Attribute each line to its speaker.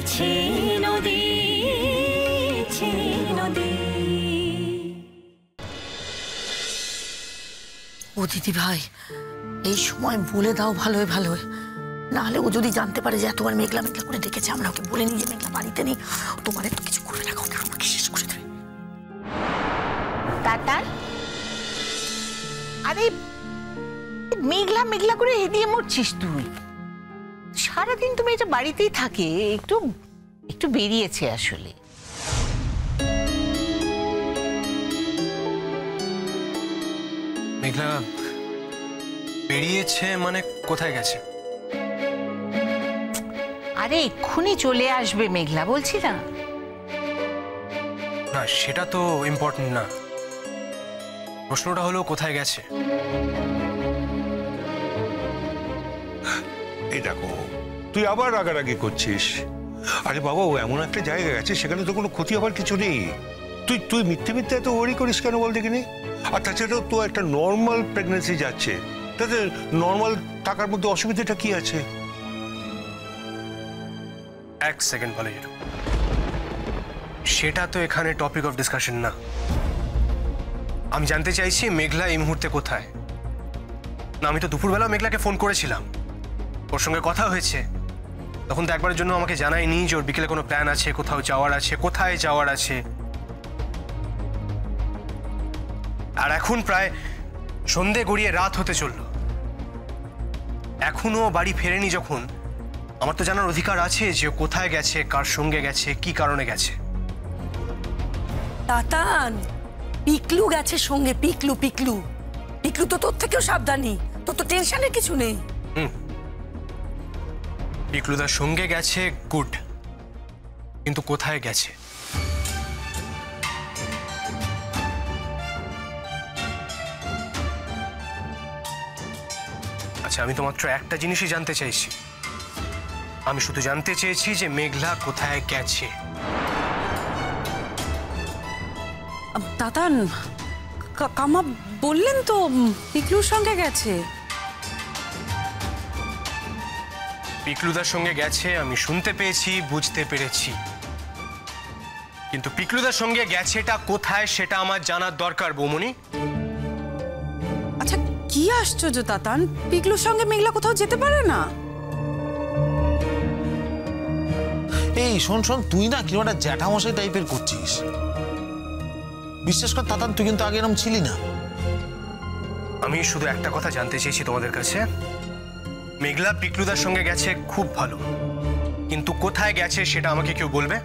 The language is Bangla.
Speaker 1: বইছে নদী নদী।
Speaker 2: ও দিদি ভাই, এই সময় বলে দাও ভালোই ভালোই, নাহলে ও যদি জানতে পারে যে এতবার মেঘলা মেঘলা করে ডেকেছে, আমরা ওকে বলে নিই যে মেঘলা বাড়িতে নেই, তোমার একটু কিছু করবে না, ওটা আমাকে শেষ করে দেবে।
Speaker 3: তাতান, আরে মেঘলা মেঘলা করে হেদিয়ে মরছিস তুই? সারাদিন তুমি এটা বাড়িতেই থাকে, একটু একটু বেরিয়েছে আসলে।
Speaker 4: মেঘলা বেরিয়েছে মানে কোথায় গেছে?
Speaker 3: আরে এক্ষুনি চলে আসবে মেঘলা, বলছি না?
Speaker 4: না, সেটা তো ইম্পর্টেন্ট না। প্রশ্নটা হলো কোথায় গেছে।
Speaker 5: এই দেখো, তুই আবার রাগারাগি করছিস। আরে বাবা, ও এমন একটা জায়গা গেছে, সেখানে তো কোনো ক্ষতি হবার কিছু নেই। তুই তুই মিথ্যে মিথ্যে এত ওয়ারি করিস কেন বল দেখিনি? আর তাছাড়াও তো একটা নর্মাল প্রেগনেন্সি যাচ্ছে, তাতে নর্মাল টাকার মধ্যে অসুবিধাটা কি আছে?
Speaker 4: এক সেকেন্ড বলে, সেটা তো এখানে টপিক অফ ডিসকাশন না। আমি জানতে চাইছি মেঘলা এই মুহূর্তে কোথায়। না, আমি তো দুপুরবেলা মেঘলাকে ফোন করেছিলাম, ওর সঙ্গে কথা হয়েছে। তখন তো একবারের জন্য আমাকে জানায়নি যে ওর বিকেলে কোনো প্ল্যান আছে, কোথাও যাওয়ার আছে, কোথায় যাওয়ার আছে। আর এখন প্রায় সন্ধে গড়িয়ে রাত হতে চলল, এখনো বাড়ি ফেরেনি। যখন আমার তো জানার অধিকার আছে যে ও কোথায় গেছে, কার সঙ্গে গেছে, কি কারণে গেছে।
Speaker 2: তাতান, পিকলু গেছে সঙ্গে, পিকলু পিকলু পিকলু তো তোর থেকেও সাবধানী, তোর তো টেনশনের কিছু নেই।
Speaker 4: পিকলুদার সঙ্গে গেছে, গুড, কিন্তু কোথায় গেছে? আচ্ছা, আমি তো মাত্র একটা জিনিসই জানতে চাইছি। আমি শুধু জানতে চেয়েছি যে মেঘলা কোথায় গেছে।
Speaker 6: তাতান, কামা বললেন তো পিকলুর সঙ্গে গেছে।
Speaker 4: পিকলুদার সঙ্গে গেছে আমি শুনতে পেয়েছি, বুঝতে পেরেছি, কিন্তু পিকলুদার সঙ্গে গেছেটা কোথায় সেটা আমার জানার দরকার বৌমনি।
Speaker 6: আচ্ছা, কি আশ্চর্য তাতান, পিকলুর সঙ্গে মেঘলা কোথাও যেতে পারে না।
Speaker 7: এই শোন শোন, তুই না কিরকম একটা জ্যাঠামশাই টাইপের করছিস। বিশ্বাস কর তাতান, তুই কিন্তু আগে এরকম ছিলি না।
Speaker 4: আমি শুধু একটা কথা জানতে চেয়েছি তোমাদের কাছে, মেঘলা পিকলুদার সঙ্গে গেছে খুব ভালো, কিন্তু কোথায় গেছে সেটা আমাকে কেউ বলবে?